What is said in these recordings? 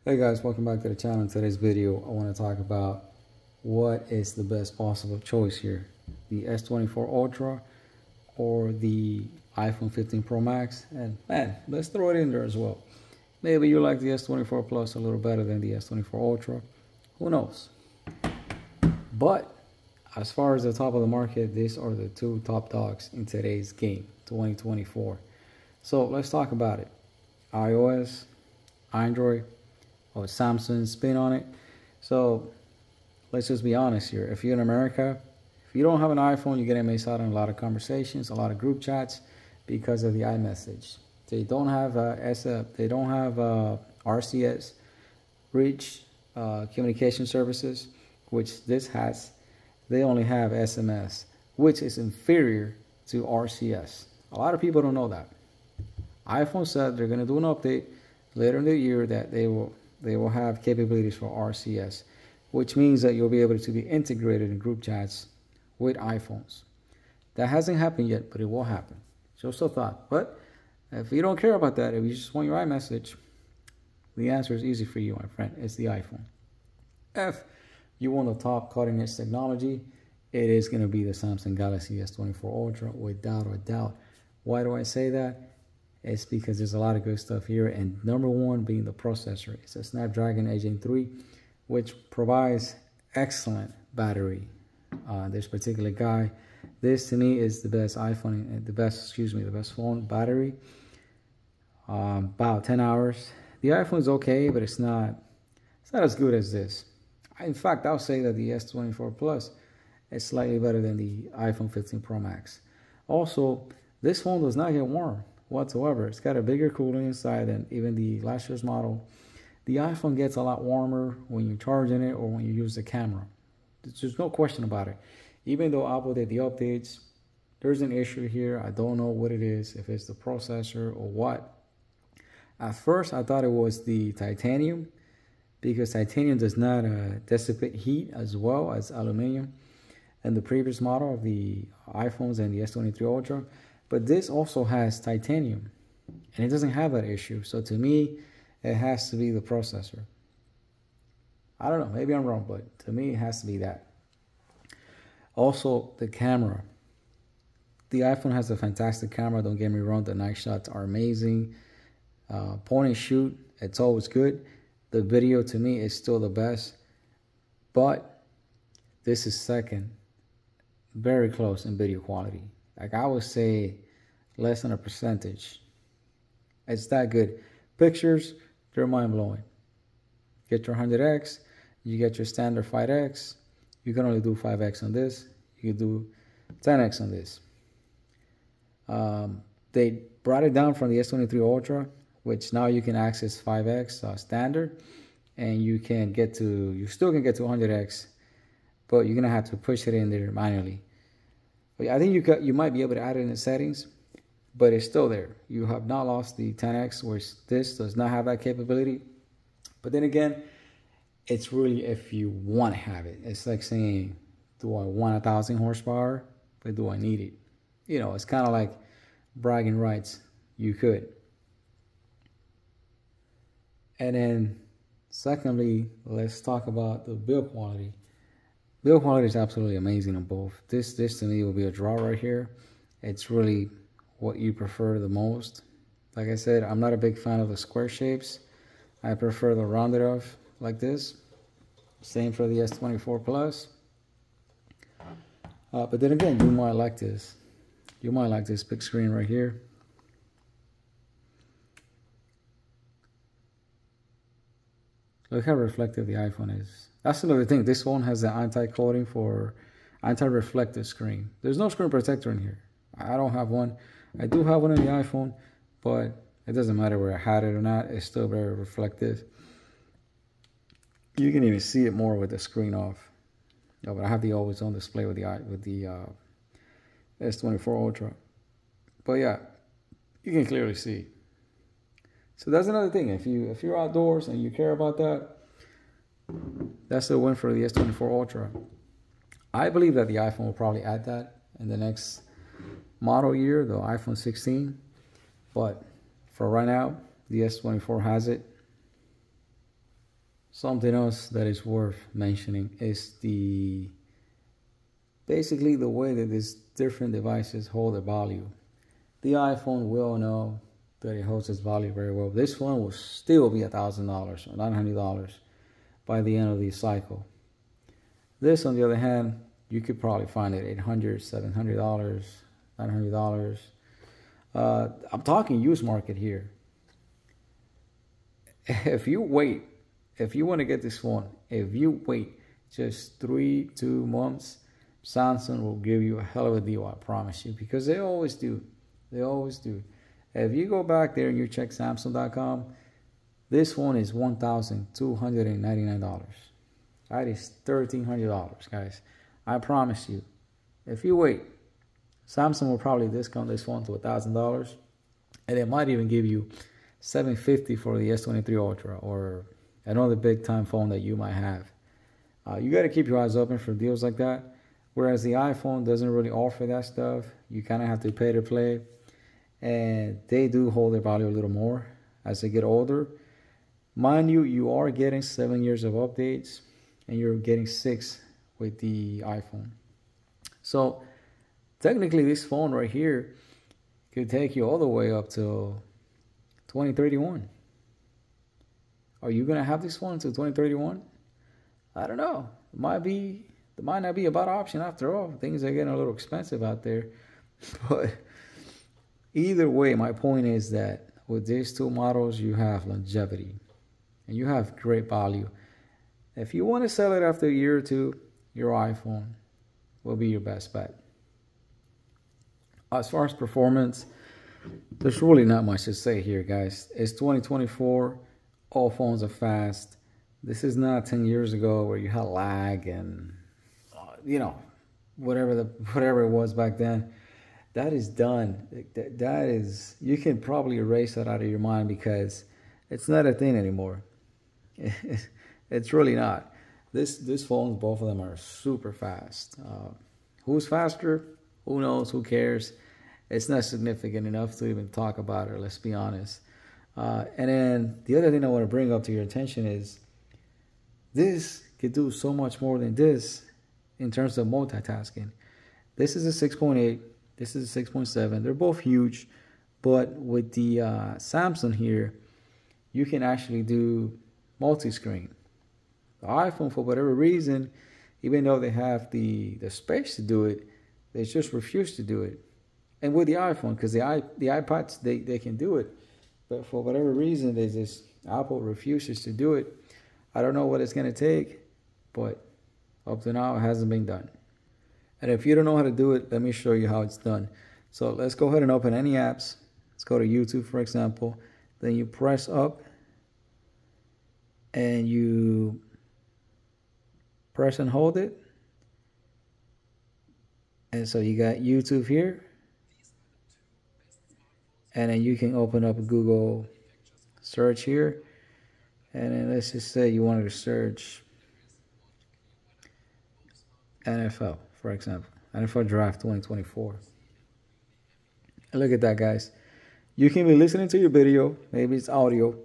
Hey guys, welcome back to the channel. In today's video, I want to talk about what is the best possible choice here. The S24 Ultra or the iPhone 15 Pro Max. And man, let's throw it in there as well. Maybe you like the S24 Plus a little better than the S24 Ultra. Who knows? But as far as the top of the market, these are the two top dogs in today's game, 2024. So let's talk about it. iOS, Android, or Samsung spin on it. So let's just be honest here. If you're in America, if you don't have an iPhone, you're gonna miss out on a lot of conversations, a lot of group chats because of the iMessage. They don't have RCS, rich communication services, which this has. They only have SMS, which is inferior to RCS. A lot of people don't know that. iPhone said they're gonna do an update later in the year that they will have capabilities for RCS, which means that you'll be able to be integrated in group chats with iPhones. That hasn't happened yet, but it will happen. Just a thought. But if you don't care about that, if you just want your iMessage, the answer is easy for you, my friend. It's the iPhone. If you want the top cutting edge technology, it is going to be the Samsung Galaxy S24 Ultra, without a doubt. Why do I say that? It's because there's a lot of good stuff here, and number one being the processor. It's a Snapdragon 8 Gen 3, which provides excellent battery. This particular guy, this to me is the best iPhone, the best phone battery. About 10 hours. The iPhone is okay, but it's not as good as this. In fact, I'll say that the S24 Plus is slightly better than the iPhone 15 Pro Max. Also, this phone does not get warm whatsoever. It's got a bigger cooler inside than even the last year's model. The iPhone gets a lot warmer when you're charging it or when you use the camera. There's no question about it. Even though Apple did the updates, there's an issue here. I don't know what it is, if it's the processor or what. At first, I thought it was the titanium, because titanium does not dissipate heat as well as aluminum and the previous model of the iPhones and the S23 Ultra. But this also has titanium, and it doesn't have that issue. So to me, it has to be the processor. I don't know, maybe I'm wrong, but to me, it has to be that. Also, the camera. The iPhone has a fantastic camera, don't get me wrong. The night shots are amazing. Point and shoot, it's always good. The video to me is still the best, but this is second. Very close in video quality. Like I would say less than a percentage. It's that good. Pictures, they're mind-blowing. Get your 100x, you get your standard 5x. You can only do 5x on this. You can do 10x on this. They brought it down from the S23 Ultra, which now you can access 5x standard, and you still can get to 100x, but you're gonna have to push it in there manually. But I think you might be able to add it in the settings, but it's still there. You have not lost the 10x, which this does not have that capability. But then again, it's really if you want to have it. It's like saying, do I want 1,000 horsepower, but do I need it? You know, it's kind of like bragging rights. You could. And then secondly, let's talk about the build quality. Build quality is absolutely amazing on both. This to me will be a draw right here. It's really what you prefer the most. Like I said, I'm not a big fan of the square shapes. I prefer the rounded off like this. Same for the S24 Plus. But then again, you might like this. You might like this big screen right here. Look how reflective the iPhone is. That's another thing. This phone has the anti-coating for anti-reflective screen. There's no screen protector in here. I don't have one. I do have one in the iPhone, but it doesn't matter where I had it or not. It's still very reflective. You can even see it more with the screen off. No, but I have the always on display with the S24 Ultra. But yeah, you can clearly see. So that's another thing. If you're outdoors and you care about that, that's a win for the S24 Ultra. I believe that the iPhone will probably add that in the next model year, the iPhone 16. But for right now, the S24 has it. Something else that is worth mentioning is basically the way that these different devices hold their value. The iPhone, we all know that it holds its value very well. This one will still be $1,000 or $900 by the end of the cycle. This, on the other hand, you could probably find it $800, $700, $900. I'm talking used market here. If you wait, if you want to get this phone, if you wait just 2 months, Samsung will give you a hell of a deal, I promise you, because they always do. They always do. If you go back there and you check Samsung.com, this phone is $1,299. That is $1,300, guys. I promise you. If you wait, Samsung will probably discount this phone to $1,000, and it might even give you $750 for the S23 Ultra or another big time phone that you might have. You got to keep your eyes open for deals like that. Whereas the iPhone doesn't really offer that stuff. You kind of have to pay to play. And they do hold their value a little more as they get older. Mind you, you are getting 7 years of updates, and you're getting 6 with the iPhone. So technically this phone right here could take you all the way up to 2031. Are you going to have this phone until 2031? I don't know. It might not be a bad option after all. Things are getting a little expensive out there. But either way, my point is that with these two models, you have longevity and you have great value. If you want to sell it after a year or two, your iPhone will be your best bet. As far as performance, there's really not much to say here, guys. It's 2024. All phones are fast. This is not 10 years ago where you had lag and, whatever it was back then. That is done. That is, you can probably erase that out of your mind because it's not a thing anymore. It's really not. This phones, both of them are super fast. Who's faster? Who knows? Who cares? It's not significant enough to even talk about it, let's be honest. And then the other thing I want to bring up to your attention is this could do so much more than this in terms of multitasking. This is a 6.8. This is a 6.7. They're both huge. But with the Samsung here, you can actually do multi-screen. The iPhone, for whatever reason, even though they have the space to do it, they just refuse to do it. And with the iPhone, because the iPads, they can do it. But for whatever reason, Apple refuses to do it. I don't know what it's going to take, but up to now, it hasn't been done. And if you don't know how to do it, let me show you how it's done. So let's go ahead and open any apps. Let's go to YouTube, for example. Then you press up and you press and hold it. And so you got YouTube here. And then you can open up a Google search here. And then let's just say you wanted to search NFL, for example. NFL Draft 2024. And look at that, guys. You can be listening to your video, maybe it's audio,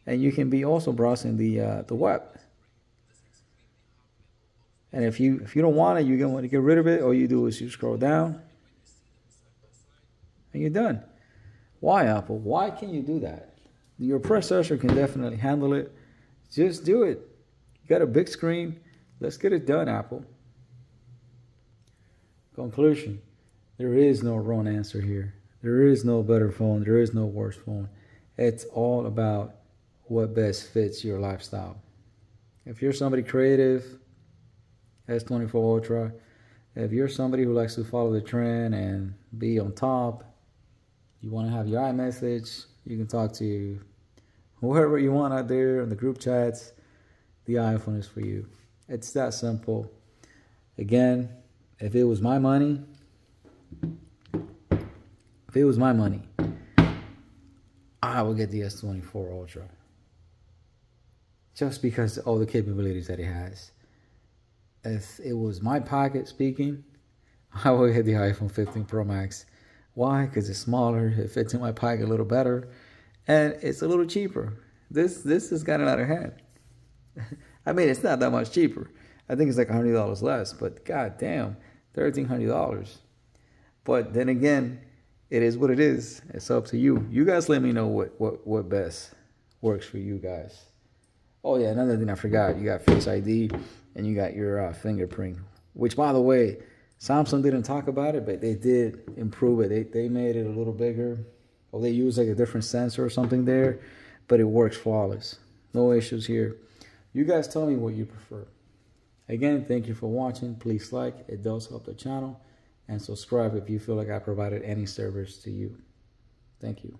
and you can be also browsing the web. And if you don't want it, you want to get rid of it, all you do is you scroll down, and you're done. Why, Apple? Why can you do that? Your processor can definitely handle it. Just do it. You got a big screen. Let's get it done, Apple. Conclusion. There is no wrong answer here. There is no better phone. There is no worse phone. It's all about what best fits your lifestyle. If you're somebody creative, S24 Ultra. If you're somebody who likes to follow the trend and be on top, you want to have your iMessage, you can talk to whoever you want out there in the group chats, the iPhone is for you. It's that simple. Again, if it was my money, I would get the S24 Ultra. Just because of all the capabilities that it has. If it was my pocket speaking, I would get the iPhone 15 Pro Max. Why? Because it's smaller, it fits in my pocket a little better, and it's a little cheaper. This has gotten out of hand. I mean, it's not that much cheaper. I think it's like $100 less, but god damn, $1,300. But then again, it is what it is. It's up to you. You guys let me know what best works for you guys. Oh yeah, another thing I forgot. You got Face ID and you got your fingerprint. Which, by the way, Samsung didn't talk about it, but they did improve it. They made it a little bigger. Or they used like a different sensor or something there. But it works flawless. No issues here. You guys tell me what you prefer. Again, thank you for watching. Please like. It does help the channel. And subscribe if you feel like I provided any service to you. Thank you.